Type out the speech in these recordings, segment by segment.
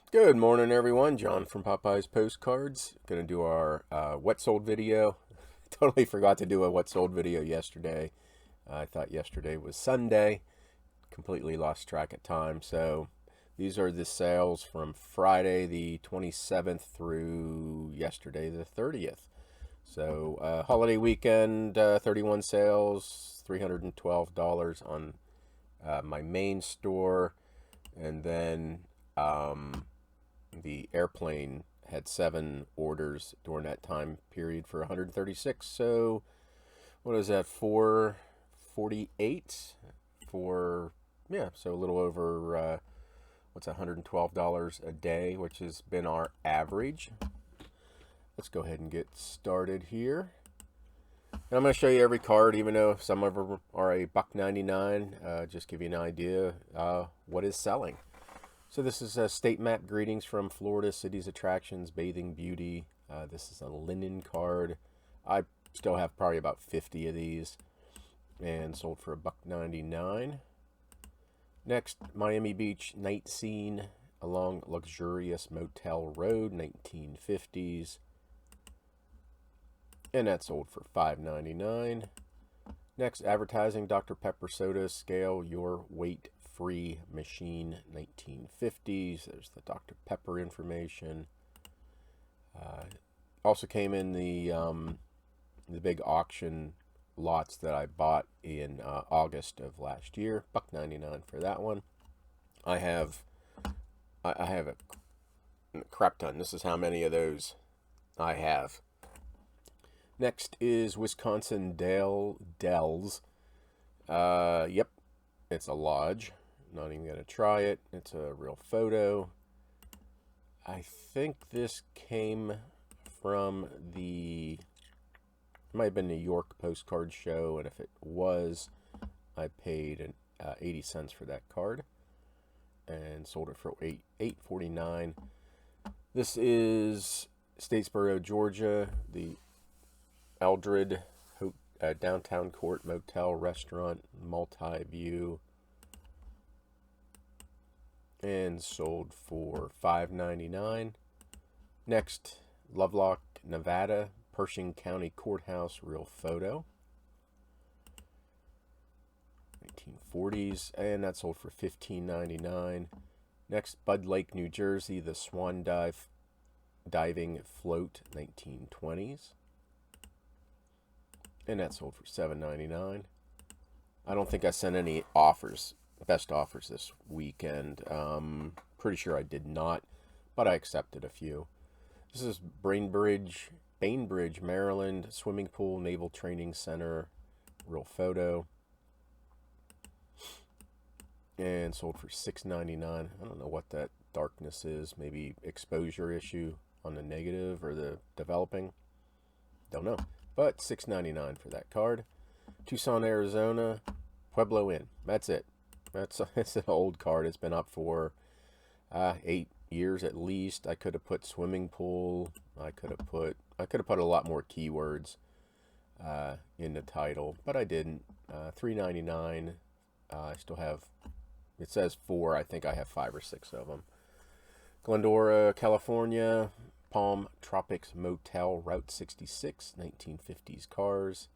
Good morning, everyone. John from Popeyes Postcards. Going to do our what sold video. Totally forgot to do a what sold video yesterday. I thought yesterday was Sunday. Completely lost track of time. So these are the sales from Friday the 27th through yesterday the 30th. So holiday weekend, 31 sales, $312 on my main store. And then the airplane had 7 orders during that time period for 136. So what is that? 448 for, yeah, so a little over what's $112 a day, which has been our average. Let's go ahead and get started here. And I'm going to show you every card, even though some of them are a $1.99. Just give you an idea what is selling. So this is a state map greetings from Florida, cities, attractions, bathing, beauty. This is a linen card. I still have probably about 50 of these, and sold for $1.99. Next, Miami Beach night scene along luxurious motel road, 1950s, and that sold for $5.99. Next, advertising Dr. Pepper soda, scale your weight free machine, 1950s. There's the Dr. Pepper information. Also came in the big auction lots that I bought in August of last year. $1.99 for that one. I have a crap ton. This is how many of those I have. Next is Wisconsin Dells. Yep, it's a lodge. Not even going to try it. It's a real photo. I think this came from it might have been New York Postcard show, and if it was, I paid 80 cents for that card and sold it for $8.49. This is Statesboro, Georgia, the Eldred Downtown Court Motel Restaurant, multi-view, and sold for $5.99. Next, Lovelock, Nevada, Pershing County Courthouse, real photo, 1940s, and that sold for $15.99. Next, Bud Lake, New Jersey, the Swan Diving Float, 1920s, and that sold for $7.99. I don't think I sent any best offers this weekend. Pretty sure I did not, but I accepted a few. This is Bainbridge, Maryland, swimming pool, Naval Training Center, real photo, and sold for $6.99. I don't know what that darkness is. Maybe exposure issue on the negative or the developing. Don't know. But $6.99 for that card. Tucson, Arizona, Pueblo Inn. That's it. It's an old card. It's been up for 8 years at least. I could have put swimming pool. I could have put a lot more keywords in the title, but I didn't. $3.99. I still have. It says 4. I think I have 5 or 6 of them. Glendora, California, Palm Tropics Motel, Route 66, 1950s cars.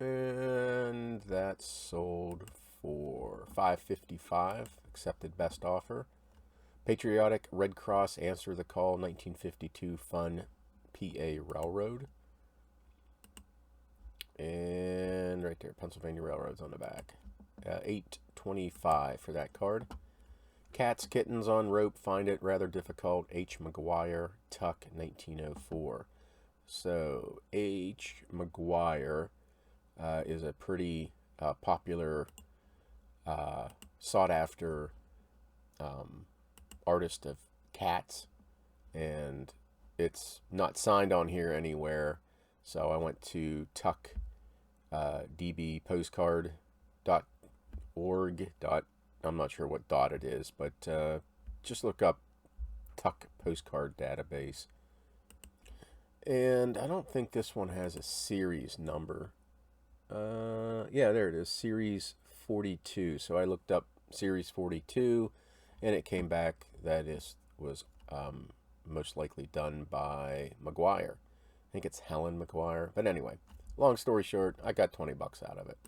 And that sold for $5.55. Accepted best offer. Patriotic Red Cross Answer the Call, 1952 Fun PA Railroad. And right there, Pennsylvania Railroad's on the back. $8.25 for that card. Cats, Kittens on Rope, Find It Rather Difficult, H. McGuire, Tuck, 1904. So H. McGuire is a pretty popular, sought-after artist of cats, and it's not signed on here anywhere. So I went to Tuck DB Postcard .org. I'm not sure what dot it is, but just look up Tuck Postcard Database. And I don't think this one has a series number. Yeah, there it is, Series 42. So I looked up Series 42, and it came back that it was most likely done by McGuire. I think it's Helen McGuire. But anyway, long story short, I got 20 bucks out of it.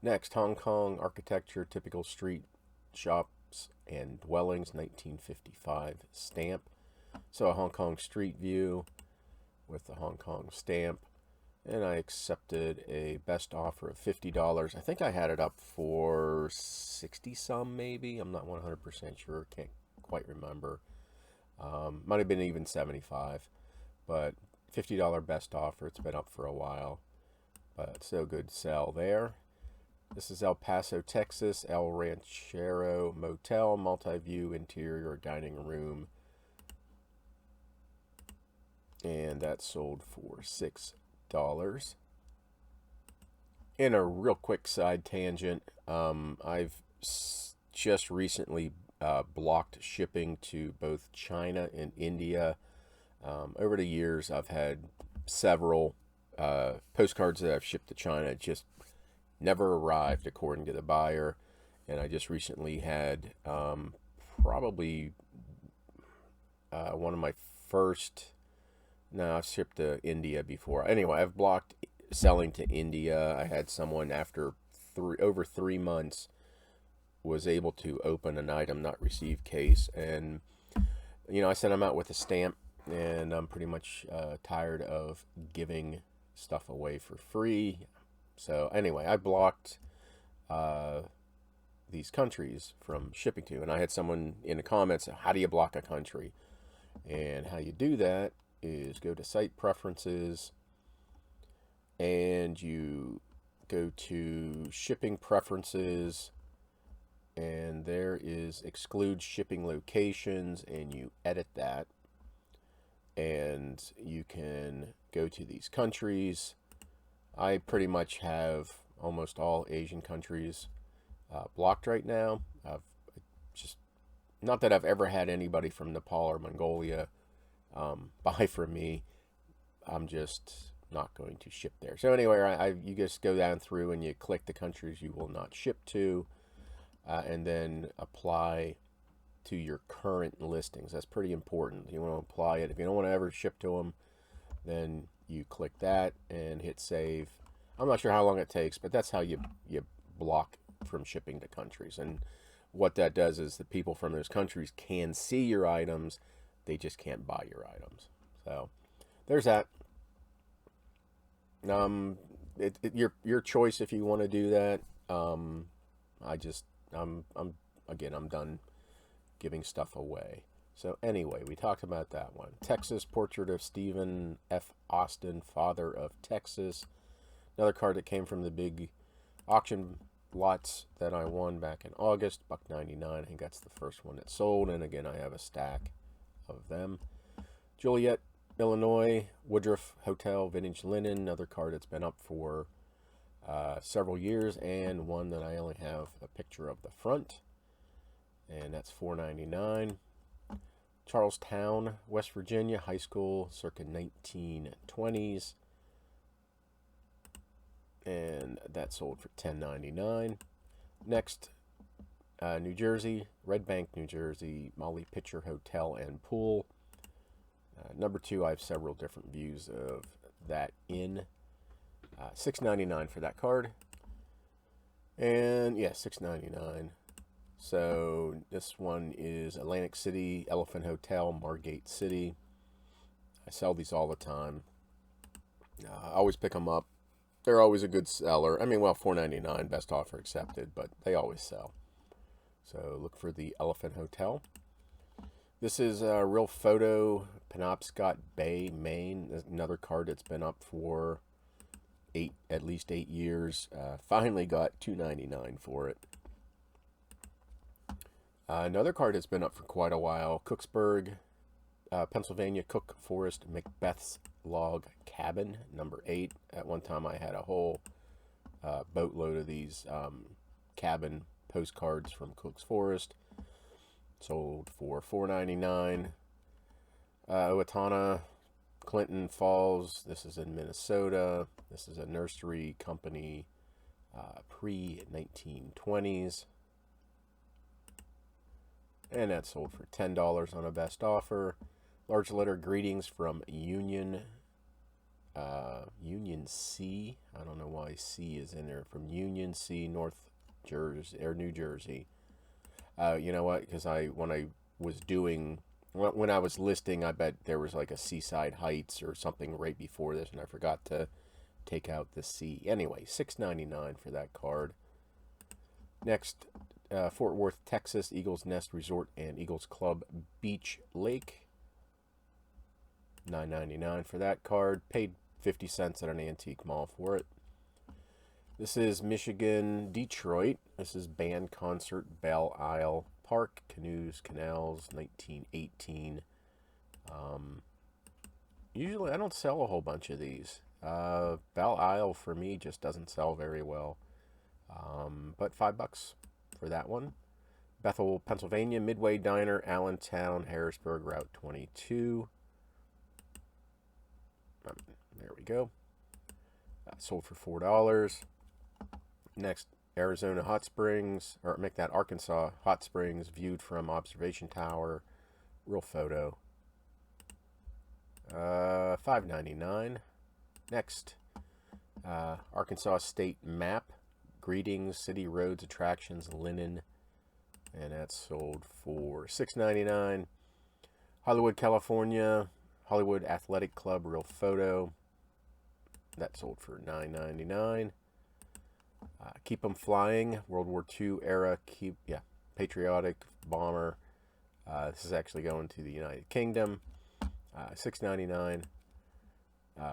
Next, Hong Kong architecture, typical street shops and dwellings, 1955 stamp. So a Hong Kong street view with the Hong Kong stamp. And I accepted a best offer of $50. I think I had it up for 60 some maybe. I'm not 100% sure. Can't quite remember. Might have been even 75. But $50 best offer. It's been up for a while. But so good sell there. This is El Paso, Texas. El Ranchero Motel. Multi-view interior dining room. And that sold for $6. In a real quick side tangent, I've just recently blocked shipping to both China and India. Over the years, I've had several postcards that I've shipped to China just never arrived according to the buyer, and I just recently had probably one of my first. No, I've shipped to India before. Anyway, I've blocked selling to India. I had someone after over 3 months was able to open an item not received case, and I sent them out with a stamp, and I'm pretty much tired of giving stuff away for free. So anyway, I blocked these countries from shipping to, and I had someone in the comments, how do you block a country? And how you do that is go to site preferences, and you go to shipping preferences, and there is exclude shipping locations, and you edit that, and you can go to these countries. I pretty much have almost all Asian countries blocked right now. I've just, not that I've ever had anybody from Nepal or Mongolia buy from me. I'm just not going to ship there. So anyway, you just go down through and you click the countries you will not ship to, and then apply to your current listings. That's pretty important. You want to apply it. If you don't want to ever ship to them, then you click that and hit save. I'm not sure how long it takes, but that's how you block from shipping to countries. And what that does is the people from those countries can see your items, they just can't buy your items. So there's that. Your choice if you want to do that. I'm done giving stuff away. So anyway, we talked about that one. Texas, portrait of Stephen F. Austin, father of Texas. Another card that came from the big auction lots that I won back in August, $1.99. I think that's the first one that sold. And again, I have a stack of them. Joliet, Illinois, Woodruff Hotel, vintage linen. Another card that's been up for several years, and one that I only have a picture of the front, and that's $4.99. Charlestown, West Virginia, high school, circa 1920s, and that sold for $10.99. Next, New Jersey, Red Bank, New Jersey, Molly Pitcher Hotel and Pool. Number 2, I have several different views of that in. $6.99 for that card. And yeah, $6.99. So this one is Atlantic City, Elephant Hotel, Margate City. I sell these all the time. I always pick them up. They're always a good seller. I mean, well, $4.99, best offer accepted, but they always sell. So look for the Elephant Hotel. This is a real photo, Penobscot Bay, Maine. Another card that's been up for at least 8 years. Finally got $2.99 for it. Another card that's been up for quite a while, Cooksburg, Pennsylvania, Cook Forest Macbeth's Log Cabin, number 8. At one time I had a whole boatload of these cabin postcards from Cook's Forest. Sold for $4.99. Owatonna, Clinton Falls. This is in Minnesota. This is a nursery company, pre-1920s. and that sold for $10 on a best offer. Large letter greetings from Union C. I don't know why C is in there. From Union C, North Jersey or New Jersey. You know what? Because when I was listing, I bet there was like a Seaside Heights or something right before this, and I forgot to take out the C. Anyway, $6.99 for that card. Next, Fort Worth, Texas, Eagles Nest Resort and Eagles Club Beach Lake. $9.99 for that card. Paid 50 cents at an antique mall for it. This is Michigan, Detroit. This is Band Concert, Belle Isle Park, Canoes, Canals, 1918. Usually I don't sell a whole bunch of these. Belle Isle for me just doesn't sell very well. But $5 for that one. Bethel, Pennsylvania, Midway Diner, Allentown, Harrisburg, Route 22. There we go. Sold for $4. Next, Arizona Hot Springs, or make that Arkansas Hot Springs, viewed from observation tower. Real photo. $5.99. Next, Arkansas State Map, greetings, city roads, attractions, linen, and that's sold for $6.99. Hollywood, California, Hollywood Athletic Club, real photo. That sold for $9.99. Keep 'em Flying, World War II era, patriotic bomber. This is actually going to the United Kingdom. $6.99.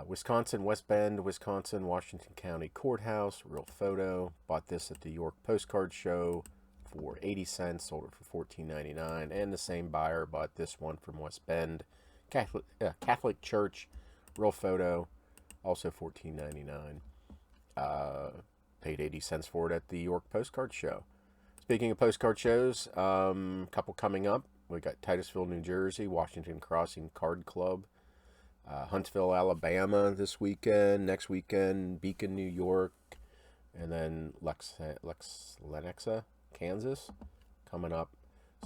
Wisconsin, West Bend, Wisconsin, Washington County Courthouse, real photo. Bought this at the York Postcard Show for 80 cents, sold it for $14.99. And the same buyer bought this one from West Bend, Catholic Church, real photo, also $14.99. Paid 80 cents for it at the York Postcard Show. Speaking of postcard shows, couple coming up. We got Titusville, New Jersey, Washington Crossing Card Club, Huntsville, Alabama this weekend. Next weekend, Beacon, New York, and then Lenexa, Kansas, coming up.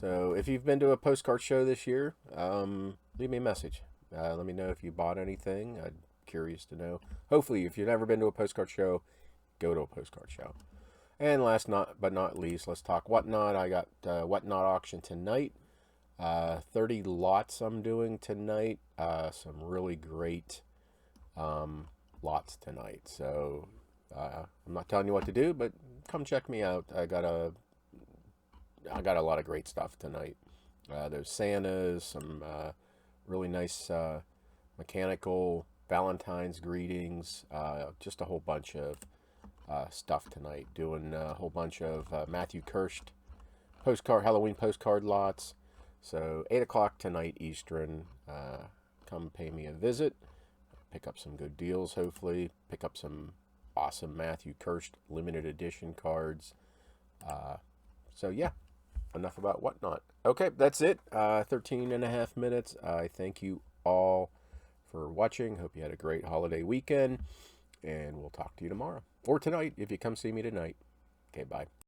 So if you've been to a postcard show this year, leave me a message. Let me know if you bought anything. I'm curious to know. Hopefully, if you've never been to a postcard show, go to a postcard show. And last but not least, let's talk Whatnot. I got Whatnot auction tonight. 30 lots I'm doing tonight. Some really great lots tonight. So I'm not telling you what to do, but come check me out. I got a lot of great stuff tonight. There's Santas, some really nice mechanical Valentine's greetings, just a whole bunch of stuff tonight. Doing a whole bunch of Matthew Kirst Halloween postcard lots. So 8 o'clock tonight Eastern. Come pay me a visit. Pick up some good deals, hopefully. Pick up some awesome Matthew Kirst limited edition cards. So yeah, enough about Whatnot. Okay, that's it. 13 and a half minutes. I thank you all for watching. Hope you had a great holiday weekend. And we'll talk to you tomorrow. Or tonight, if you come see me tonight. Okay, bye.